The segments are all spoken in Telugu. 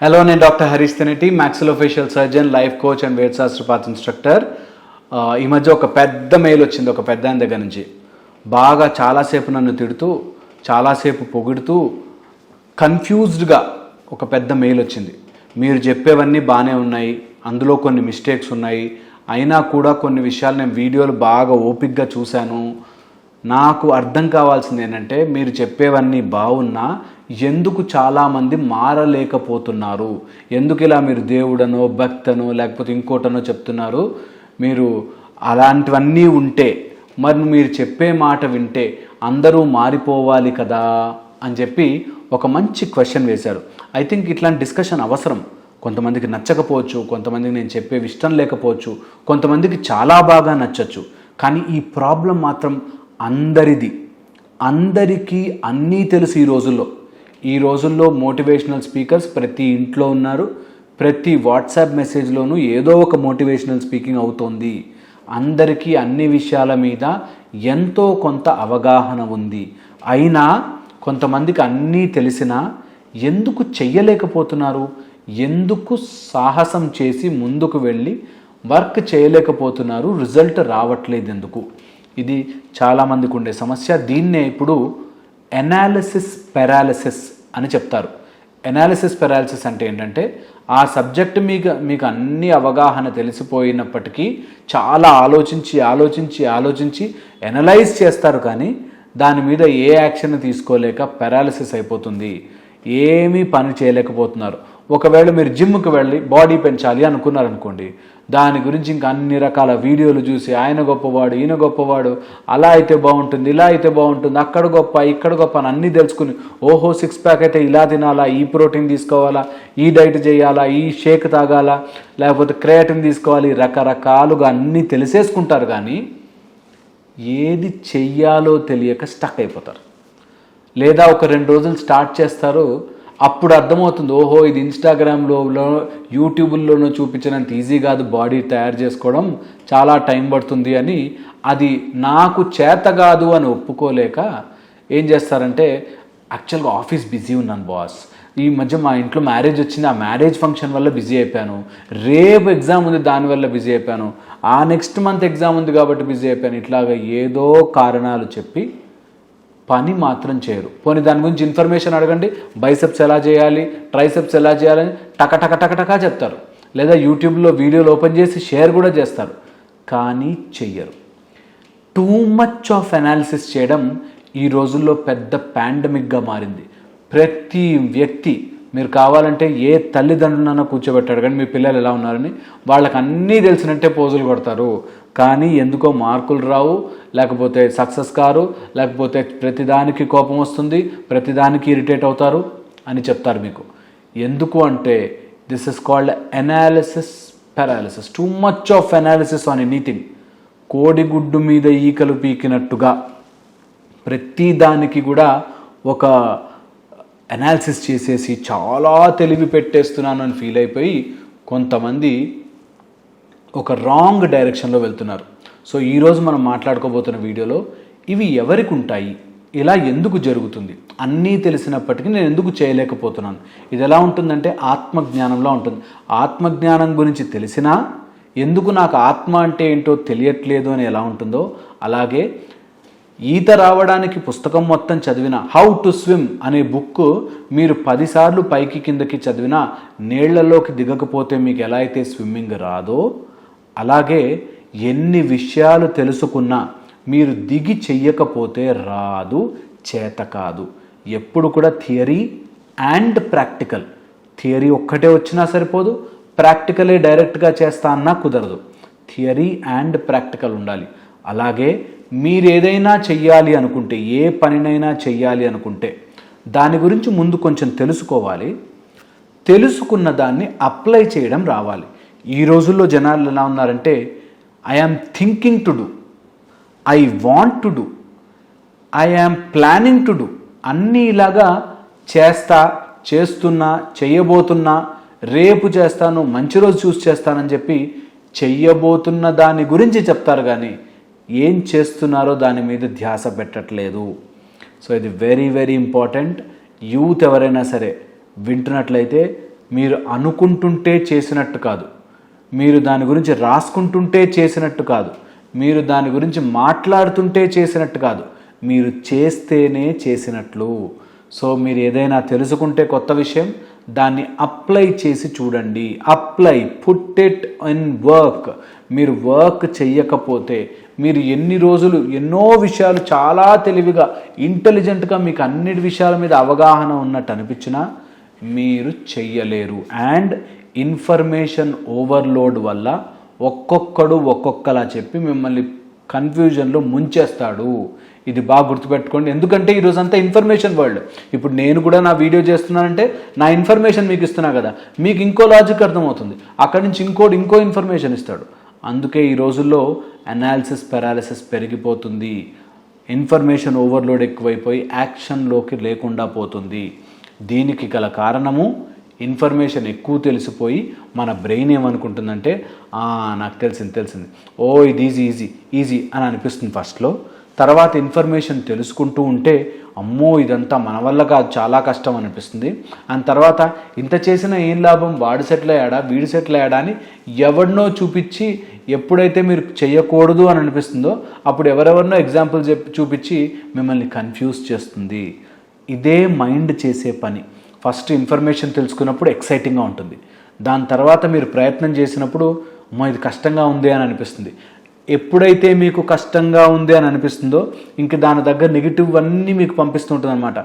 హలో, నేను doctor Harish Teneti, maxillofacial surgeon, life coach and వేదశాస్త్రపాత్ ఇన్స్ట్రక్టర్. ఈ మధ్య ఒక పెద్ద మెయిల్ వచ్చింది ఒక పెద్ద ఆయన దగ్గర నుంచి. బాగా చాలాసేపు నన్ను తిడుతూ, చాలాసేపు పొగుడుతూ, కన్ఫ్యూజ్డ్గా ఒక పెద్ద మెయిల్ వచ్చింది. మీరు చెప్పేవన్నీ బాగానే ఉన్నాయి, అందులో కొన్ని మిస్టేక్స్ ఉన్నాయి, అయినా కూడా కొన్ని విషయాలు నేను వీడియోలు బాగా ఓపిక్గా చూశాను. నాకు అర్థం కావాల్సింది ఏంటంటే, మీరు చెప్పేవన్నీ బాగున్నా ఎందుకు చాలామంది మారలేకపోతున్నారు, ఎందుకు ఇలా మీరు దేవుడనో భక్తనో లేకపోతే ఇంకోటనో చెప్తున్నారు. మీరు అలాంటివన్నీ ఉంటే మరి మీరు చెప్పే మాట వింటే అందరూ మారిపోవాలి కదా అని చెప్పి ఒక మంచి క్వశ్చన్ వేశారు. ఐ థింక్ ఇట్లాంటి డిస్కషన్ అవసరం. కొంతమందికి నచ్చకపోవచ్చు, కొంతమందికి నేను చెప్పేవి ఇష్టం లేకపోవచ్చు, కొంతమందికి చాలా బాగా నచ్చచ్చు. కానీ ఈ ప్రాబ్లం మాత్రం అందరిది. అందరికీ అన్నీ తెలుసు. ఈ రోజుల్లో మోటివేషనల్ స్పీకర్స్ ప్రతి ఇంట్లో ఉన్నారు. ప్రతి వాట్సాప్ మెసేజ్లోనూ ఏదో ఒక మోటివేషనల్ స్పీకింగ్ అవుతోంది. అందరికీ అన్ని విషయాల మీద ఎంతో కొంత అవగాహన ఉంది. అయినా కొంతమందికి అన్నీ తెలిసినా ఎందుకు చెయ్యలేకపోతున్నారు, ఎందుకు సాహసం చేసి ముందుకు వెళ్ళి వర్క్ చేయలేకపోతున్నారు, రిజల్ట్ రావట్లేదు ఎందుకు? ఇది చాలామందికి ఉండే సమస్య. దీన్నే ఇప్పుడు ఎనాలిసిస్ పెరాలిసిస్ అని చెప్తారు. ఎనాలిసిస్ పెరాలిసిస్ అంటే ఏంటంటే, ఆ సబ్జెక్ట్ మీకు అన్ని అవగాహన తెలిసిపోయినప్పటికీ చాలా ఆలోచించి ఎనలైజ్ చేస్తారు, కానీ దాని మీద ఏ యాక్షన్ తీసుకోలేక పెరాలిసిస్ అయిపోతుంది. ఏమీ పని చేయలేకపోతున్నారు. ఒకవేళ మీరు జిమ్కి వెళ్ళి బాడీ పెంచాలి అనుకున్నారనుకోండి, దాని గురించి ఇంకా అన్ని రకాల వీడియోలు చూసి ఆయన గొప్పవాడు, ఈయన గొప్పవాడు, అలా అయితే బాగుంటుంది, ఇలా అయితే బాగుంటుంది, అక్కడ గొప్ప ఇక్కడ గొప్ప అని అన్నీ తెలుసుకుని, ఓహో 6 ప్యాక్ అయితే ఇలా తినాలా, ఈ ప్రోటీన్ తీసుకోవాలా, ఈ డైట్ చేయాలా, ఈ షేక్ తాగాలా, లేకపోతే క్రియాటిన్ తీసుకోవాలి, రకరకాలుగా అన్నీ తెలిసేసుకుంటారు. కానీ ఏది చెయ్యాలో తెలియక స్టక్ అయిపోతారు. లేదా ఒక 2 రోజులు స్టార్ట్ చేస్తారు, అప్పుడు అర్థమవుతుంది, ఓహో ఇది ఇన్స్టాగ్రామ్లో యూట్యూబ్లోనూ చూపించినంత ఈజీ కాదు బాడీ తయారు చేసుకోవడం, చాలా టైం పడుతుంది అని. అది నాకు చేత కాదు అని ఒప్పుకోలేక ఏం చేస్తారంటే, యాక్చువల్గా ఆఫీస్ బిజీ ఉన్నాను బాస్, ఈ మధ్య మా ఇంట్లో మ్యారేజ్ వచ్చింది, ఆ మ్యారేజ్ ఫంక్షన్ వల్ల బిజీ అయిపోయాను, రేపు ఎగ్జామ్ ఉంది దానివల్ల బిజీ అయిపోయాను, ఆ నెక్స్ట్ మంత్ ఎగ్జామ్ ఉంది కాబట్టి బిజీ అయిపోయాను, ఇట్లాగా ఏదో కారణాలు చెప్పి పని మాత్రం చేయరు. పోనీ దాని గురించి ఇన్ఫర్మేషన్ అడగండి, బైసెప్స్ ఎలా చేయాలి, ట్రైసెప్స్ ఎలా చేయాలని టక చెప్తారు. లేదా యూట్యూబ్లో వీడియోలు ఓపెన్ చేసి షేర్ కూడా చేస్తారు, కానీ చెయ్యరు. టూ మచ్ ఆఫ్ అనాలిసిస్ చేయడం ఈ రోజుల్లో పెద్ద పాండమిక్గా మారింది. ప్రతి వ్యక్తి, మీరు కావాలంటే ఏ తల్లిదండ్రులైనా కూర్చోబెట్టాడు కానీ మీ పిల్లలు ఎలా ఉన్నారని, వాళ్ళకి అన్నీ తెలిసినట్టే పోజులు కొడతారు, కానీ ఎందుకో మార్కులు రావు, లేకపోతే సక్సెస్ కారు, లేకపోతే ప్రతిదానికి కోపం వస్తుంది, ప్రతిదానికి ఇరిటేట్ అవుతారు అని చెప్తారు మీకు. ఎందుకు అంటే this is called analysis paralysis. Too much of analysis on anything. కోడిగుడ్డు మీద ఈకలు పీకినట్టుగా ప్రతి దానికి కూడా ఒక అనాలిసిస్ చేసేసి చాలా తెలివి పెట్టేస్తున్నాను అని ఫీల్ అయిపోయి కొంతమంది ఒక రాంగ్ డైరెక్షన్లో వెళ్తున్నారు. సో ఈరోజు మనం మాట్లాడుకోబోతున్న వీడియోలో ఇవి ఎవరికి ఉంటాయి, ఇలా ఎందుకు జరుగుతుంది, అన్నీ తెలిసినప్పటికీ నేను ఎందుకు చేయలేకపోతున్నాను, ఇది ఎలా ఉంటుందంటే ఆత్మజ్ఞానంలో ఉంటుంది. ఆత్మజ్ఞానం గురించి తెలిసినా ఎందుకు నాకు ఆత్మ అంటే ఏంటో తెలియట్లేదు అని ఎలా ఉంటుందో, అలాగే ఈత రావడానికి పుస్తకం మొత్తం చదివిన, హౌ టు స్విమ్ అనే బుక్ మీరు 10 సార్లు పైకి కిందకి చదివినా నీళ్లలోకి దిగకపోతే మీకు ఎలా అయితే స్విమ్మింగ్ రాదో, అలాగే ఎన్ని విషయాలు తెలుసుకున్నా మీరు దిగి చెయ్యకపోతే రాదు, చేత కాదు. ఎప్పుడు కూడా థియరీ అండ్ ప్రాక్టికల్. థియరీ ఒక్కటే వచ్చినా సరిపోదు, ప్రాక్టికలే డైరెక్ట్గా చేస్తా అన్నా కుదరదు. థియరీ అండ్ ప్రాక్టికల్ ఉండాలి. అలాగే మీరు ఏదైనా చెయ్యాలి అనుకుంటే, ఏ పనినైనా చెయ్యాలి అనుకుంటే దాని గురించి ముందు కొంచెం తెలుసుకోవాలి. తెలుసుకున్న దాన్ని అప్లై చేయడం రావాలి. ఈ రోజుల్లో జనాలు ఎలా ఉన్నారంటే, I am thinking to do, I want to do, I am planning to do, అన్నీ ఇలాగా చేస్తున్నా, చెయ్యబోతున్నా, రేపు చేస్తాను, మంచి రోజు చూసి చేస్తానని చెప్పి చెయ్యబోతున్న దాని గురించి చెప్తారు, కానీ ఏం చేస్తున్నారో దాని మీద ధ్యాస పెట్టట్లేదు. సో ఇది వెరీ వెరీ ఇంపార్టెంట్. యూత్ ఎవరైనా సరే వింటున్నట్లయితే మీరు అనుకుంటుంటే చేసినట్టు కాదు, మీరు దాని గురించి రాసుకుంటుంటే చేసినట్టు కాదు, మీరు దాని గురించి మాట్లాడుతుంటే చేసినట్టు కాదు, మీరు చేస్తేనే చేసినట్లు. సో మీరు ఏదైనా తెలుసుకుంటే కొత్త విషయం, దాన్ని అప్లై చేసి చూడండి. Put it in work. మీరు వర్క్ చెయ్యకపోతే, మీరు ఎన్ని రోజులు ఎన్నో విషయాలు చాలా తెలివిగా ఇంటెలిజెంట్గా మీకు అన్నిటి విషయాల మీద అవగాహన ఉన్నట్టు అనిపించినా మీరు చెయ్యలేరు. అండ్ ఇన్ఫర్మేషన్ ఓవర్లోడ్ వల్ల ఒక్కొక్కడు ఒక్కొక్కలా చెప్పి మిమ్మల్ని కన్ఫ్యూజన్లో ముంచేస్తాడు. ఇది బాగా గుర్తుపెట్టుకోండి. ఎందుకంటే ఈరోజంతా ఇన్ఫర్మేషన్ వరల్డ్. ఇప్పుడు నేను కూడా నా వీడియో చేస్తున్నానంటే నా ఇన్ఫర్మేషన్ మీకు ఇస్తున్నా కదా, మీకు ఇంకో లాజిక్ అర్థమవుతుంది, అక్కడి నుంచి ఇంకో ఇన్ఫర్మేషన్ ఇస్తాడు. అందుకే ఈ రోజుల్లో అనాలిసిస్ పారాలిసిస్ పెరిగిపోతుంది, ఇన్ఫర్మేషన్ ఓవర్లోడ్ ఎక్కువైపోయి యాక్షన్లోకి లేకుండా పోతుంది. దీనికి గల కారణము ఇన్ఫర్మేషన్ ఎక్కువ తెలిసిపోయి మన బ్రెయిన్ ఏమనుకుంటుందంటే నాకు తెలిసింది, ఓ ఇది ఈజీ అని అనిపిస్తుంది ఫస్ట్లో. తర్వాత ఇన్ఫర్మేషన్ తెలుసుకుంటూ ఉంటే అమ్మో ఇదంతా మన వల్ల కాదు, చాలా కష్టం అనిపిస్తుంది. అండ్ తర్వాత ఇంత చేసినా ఏం లాభం, వాడు సెటిల్ అయ్యాడా వీడు సెటిల్ అయ్యాడా అని ఎవరినో చూపించి, ఎప్పుడైతే మీరు చేయకూడదు అని అనిపిస్తుందో అప్పుడు ఎవరెవరినో ఎగ్జాంపుల్ చూపించి మిమ్మల్ని కన్ఫ్యూజ్ చేస్తుంది. ఇదే మైండ్ చేసే పని. ఫస్ట్ ఇన్ఫర్మేషన్ తెలుసుకున్నప్పుడు ఎక్సైటింగ్గా ఉంటుంది, దాని తర్వాత మీరు ప్రయత్నం చేసినప్పుడు అమ్మో ఇది కష్టంగా ఉంది అని అనిపిస్తుంది. ఎప్పుడైతే మీకు కష్టంగా ఉంది అని అనిపిస్తుందో ఇంక దాని దగ్గర నెగిటివ్ అన్నీ మీకు పంపిస్తుంటుంది అనమాట.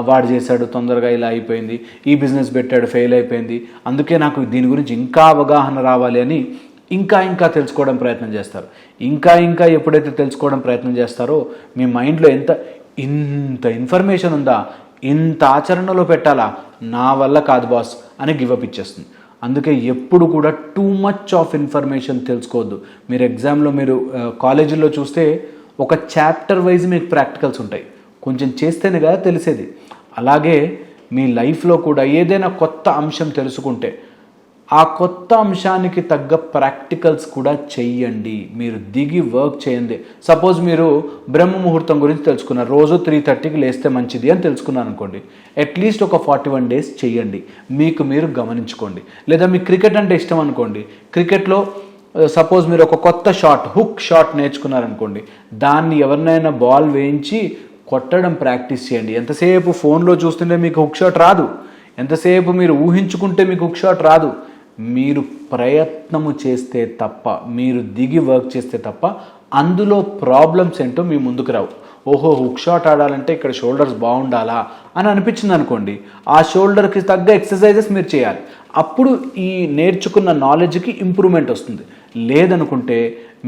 వాడు చేశాడు తొందరగా ఇలా అయిపోయింది, ఈ బిజినెస్ పెట్టాడు ఫెయిల్ అయిపోయింది, అందుకే నాకు దీని గురించి ఇంకా అవగాహన రావాలి అని ఇంకా తెలుసుకోవడం ప్రయత్నం చేస్తారు. ఇంకా ఎప్పుడైతే తెలుసుకోవడం ప్రయత్నం చేస్తారో మీ మైండ్లో ఇంత ఇన్ఫర్మేషన్ ఉందా, ఇంత ఆచరణలో పెట్టాలా, నా వల్ల కాదు బాస్ అని గివప్ ఇచ్చేస్తుంది. అందుకే ఎప్పుడు కూడా టూ మచ్ ఆఫ్ ఇన్ఫర్మేషన్ తెలుసుకోవద్దు. మీరు ఎగ్జామ్లో మీరు కాలేజీలో చూస్తే ఒక చాప్టర్ వైజ్ మీకు ప్రాక్టికల్స్ ఉంటాయి, కొంచెం చేస్తేనే కదా తెలిసేది. అలాగే మీ లైఫ్లో కూడా ఏదైనా కొత్త అంశం తెలుసుకుంటే ఆ కొత్త అంశానికి తగ్గ ప్రాక్టికల్స్ కూడా చెయ్యండి. మీరు దిగి వర్క్ చేయండి. సపోజ్ మీరు బ్రహ్మ ముహూర్తం గురించి తెలుసుకున్నారు, రోజు 3:30కి లేస్తే మంచిది అని తెలుసుకున్నారు అనుకోండి, అట్లీస్ట్ ఒక 41 days చెయ్యండి, మీకు మీరు గమనించుకోండి. లేదా మీకు క్రికెట్ అంటే ఇష్టం అనుకోండి, క్రికెట్లో సపోజ్ మీరు ఒక కొత్త హుక్ షాట్ నేర్చుకున్నారనుకోండి, దాన్ని ఎవరినైనా బాల్ వేయించి కొట్టడం ప్రాక్టీస్ చేయండి. ఎంతసేపు ఫోన్లో చూస్తుంటే మీకు హుక్ షాట్ రాదు, ఎంతసేపు మీరు ఊహించుకుంటే మీకు హుక్ షాట్ రాదు. మీరు ప్రయత్నము చేస్తే తప్ప, మీరు దిగి వర్క్ చేస్తే తప్ప అందులో ప్రాబ్లమ్స్ ఏంటో మీ ముందుకు రావు. ఓహో హుక్ షాట్ ఆడాలంటే ఇక్కడ షోల్డర్స్ బాగుండాలా అని అనిపించింది అనుకోండి, ఆ షోల్డర్కి తగ్గ ఎక్సర్సైజెస్ మీరు చేయాలి. అప్పుడు ఈ నేర్చుకున్న నాలెడ్జ్కి ఇంప్రూవ్మెంట్ వస్తుంది. లేదనుకుంటే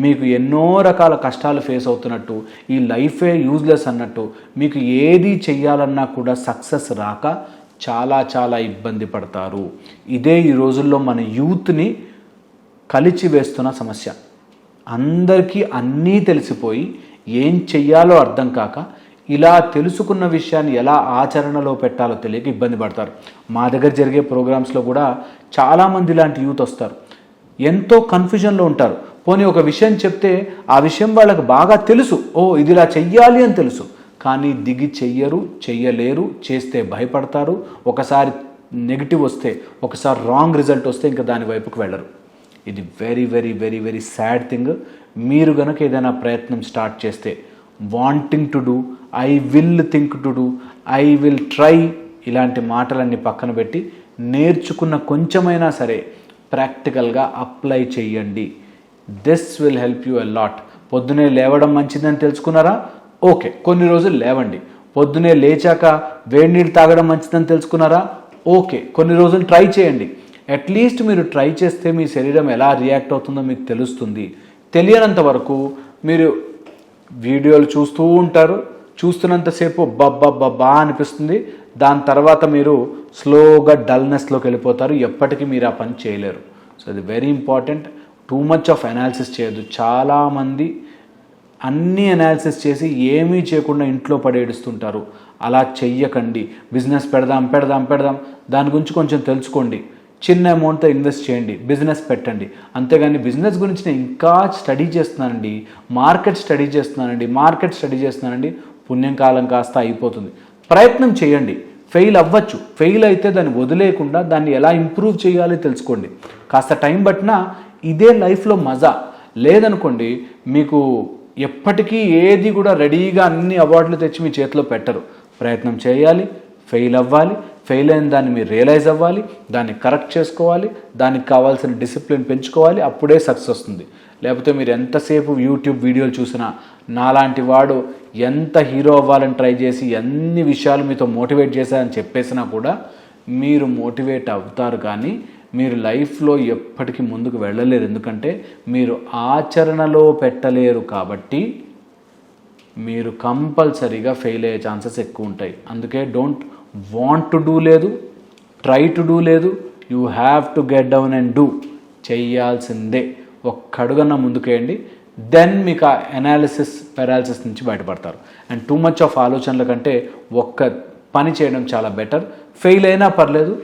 మీకు ఎన్నో రకాల కష్టాలు ఫేస్ అవుతున్నట్టు, ఈ లైఫే యూజ్లెస్ అన్నట్టు, మీకు ఏది చెయ్యాలన్నా కూడా సక్సెస్ రాక చాలా ఇబ్బంది పడతారు. ఇదే ఈ రోజుల్లో మన యూత్ని కలిచివేస్తున్న సమస్య. అందరికీ అన్నీ తెలిసిపోయి ఏం చెయ్యాలో అర్థం కాక, ఇలా తెలుసుకున్న విషయాన్ని ఎలా ఆచరణలో పెట్టాలో తెలియక ఇబ్బంది పడతారు. మా దగ్గర జరిగే ప్రోగ్రామ్స్లో కూడా చాలామంది ఇలాంటి యూత్ వస్తారు, ఎంతో కన్ఫ్యూజన్లో ఉంటారు. పోనీ ఒక విషయం చెప్తే ఆ విషయం వాళ్ళకి బాగా తెలుసు, ఇది ఇలా చెయ్యాలి అని తెలుసు, కానీ దిగి చెయ్యలేరు, చేస్తే భయపడతారు. ఒకసారి నెగిటివ్ వస్తే, ఒకసారి రాంగ్ రిజల్ట్ వస్తే ఇంకా దాని వైపుకు వెళ్ళరు. ఇది వెరీ సాడ్ థింగ్. మీరు కనుక ఏదైనా ప్రయత్నం స్టార్ట్ చేస్తే wanting to do, I will think to do, I will try, ఇలాంటి మాటలన్నీ పక్కన పెట్టి నేర్చుకున్న కొంచెమైనా సరే ప్రాక్టికల్గా అప్లై చేయండి. This will help you a lot. పొద్దునే లేవడం మంచిదని తెలుసుకున్నారా, ఓకే, కొన్ని రోజులు లేవండి. పొద్దునే లేచాక వేడి నీళ్ళు తాగడం మంచిదని తెలుసుకున్నారా, ఓకే, కొన్ని రోజులు ట్రై చేయండి. అట్లీస్ట్ మీరు ట్రై చేస్తే మీ శరీరం ఎలా రియాక్ట్ అవుతుందో మీకు తెలుస్తుంది. తెలియనంత వరకు మీరు వీడియోలు చూస్తూ ఉంటారు, చూస్తున్నంతసేపు బబ్బా అనిపిస్తుంది, దాని తర్వాత మీరు స్లోగా డల్నెస్లోకి వెళ్ళిపోతారు, ఎప్పటికీ మీరు ఆ పని చేయలేరు. సో ఇది very important. Too much of analysis చేయొద్దు. చాలామంది అన్నీ అనాలిసిస్ చేసి ఏమీ చేయకుండా ఇంట్లో పడేడుస్తుంటారు. అలా చెయ్యకండి. బిజినెస్ పెడదాం, దాని గురించి కొంచెం తెలుసుకోండి, చిన్న అమౌంట్తో ఇన్వెస్ట్ చేయండి, బిజినెస్ పెట్టండి. అంతేగాని బిజినెస్ గురించి నేను ఇంకా స్టడీ చేస్తున్నానండి, మార్కెట్ స్టడీ చేస్తున్నానండి, పుణ్యం కాలం కాస్త అయిపోతుంది. ప్రయత్నం చేయండి, ఫెయిల్ అవ్వచ్చు. ఫెయిల్ అయితే దాన్ని వదిలేయకుండా దాన్ని ఎలా ఇంప్రూవ్ చేయాలో తెలుసుకోండి. కాస్త టైం పట్టినా ఇదే లైఫ్లో మజా. లేదనుకోండి మీకు ఎప్పటికీ ఏది కూడా రెడీగా అన్ని అవార్డులు తెచ్చి మీ చేతిలో పెట్టరు. ప్రయత్నం చేయాలి, ఫెయిల్ అవ్వాలి, ఫెయిల్ అయిన దాన్ని మీరు రియలైజ్ అవ్వాలి, దాన్ని కరెక్ట్ చేసుకోవాలి, దానికి కావాల్సిన డిసిప్లిన్ పెంచుకోవాలి, అప్పుడే సక్సెస్ వస్తుంది. లేకపోతే మీరు ఎంతసేపు యూట్యూబ్ వీడియోలు చూసినా, నాలాంటి వాడు ఎంత హీరో అవ్వాలని ట్రై చేసి ఎన్ని విషయాలు మీతో మోటివేట్ చేశారని చెప్పేసినా కూడా మీరు మోటివేట్ అవుతారు, కానీ మీరు లైఫ్లో ఎప్పటికీ ముందుకు వెళ్ళలేరు. ఎందుకంటే మీరు ఆచరణలో పెట్టలేరు. కాబట్టి మీరు కంపల్సరీగా ఫెయిల్ అయ్యే ఛాన్సెస్ ఎక్కువ ఉంటాయి. అందుకే డోంట్ వాంట్ టు డూ లేదు, ట్రై టు డూ లేదు, you have to get down and do. చెయ్యాల్సిందే. ఒక్క అడుగన్నా ముందుకేయండి. దెన్ మీకు ఆ ఎనాలిసిస్ పెరాలిసిస్ నుంచి బయటపడతారు. అండ్ టూ మచ్ ఆఫ్ ఆలోచనల కంటే ఒక్క పని చేయడం చాలా బెటర్. ఫెయిల్ అయినా పర్లేదు,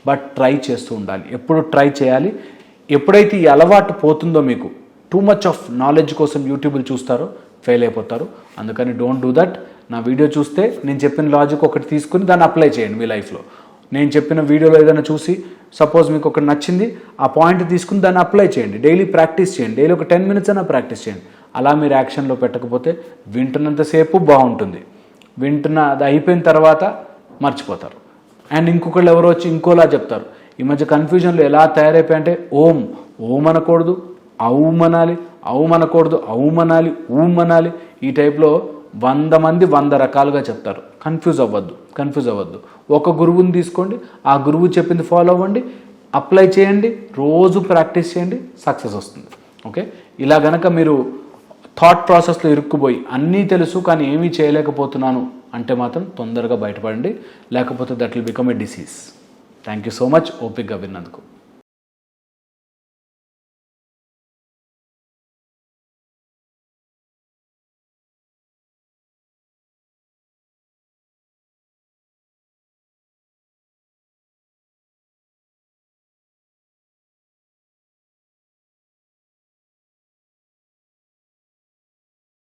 బట్ ట్రై చేస్తూ ఉండాలి. ఎప్పుడు ట్రై చేయాలి. ఎప్పుడైతే ఈ అలవాటు పోతుందో, మీకు టూ మచ్ ఆఫ్ నాలెడ్జ్ కోసం యూట్యూబ్లు చూస్తారో ఫెయిల్ అయిపోతారు. అందుకని డోంట్ డూ దట్. నా వీడియో చూస్తే నేను చెప్పిన లాజిక్ ఒకటి తీసుకుని దాన్ని అప్లై చేయండి మీ లైఫ్లో. నేను చెప్పిన వీడియోలో ఏదైనా చూసి సపోజ్ మీకు ఒకటి నచ్చింది, ఆ పాయింట్ తీసుకుని దాన్ని అప్లై చేయండి. డైలీ ప్రాక్టీస్ చేయండి. డైలీ ఒక 10 minutes అయినా ప్రాక్టీస్ చేయండి. అలా మీరు యాక్షన్లో పెట్టకపోతే వింటున్నంతసేపు బాగుంటుంది, అది అయిపోయిన తర్వాత మర్చిపోతారు. అండ్ ఇంకొకళ్ళు ఎవరో వచ్చి ఇంకోలా చెప్తారు. ఈ మధ్య కన్ఫ్యూజన్లో ఎలా తయారైపోయాయంటే ఓం అనకూడదు, అవుమనాలి, అవుమనకూడదు, అవుమనాలి, ఊమనాలి. ఈ టైప్లో 100 మంది 100 రకాలుగా చెప్తారు. కన్ఫ్యూజ్ అవ్వద్దు. ఒక గురువుని తీసుకోండి, ఆ గురువు చెప్పింది ఫాలో అవ్వండి, అప్లై చేయండి, రోజు ప్రాక్టీస్ చేయండి, సక్సెస్ వస్తుంది. ఓకే, ఇలా గనక మీరు థాట్ ప్రాసెస్లో ఇరుక్కుపోయి అన్నీ తెలుసు కానీ ఏమీ చేయలేకపోతున్నాను అంటే మాత్రం తొందరగా బయటపడండి. లేకపోతే that will become a disease. Thank you so much ఓపికగా విన్నందుకు.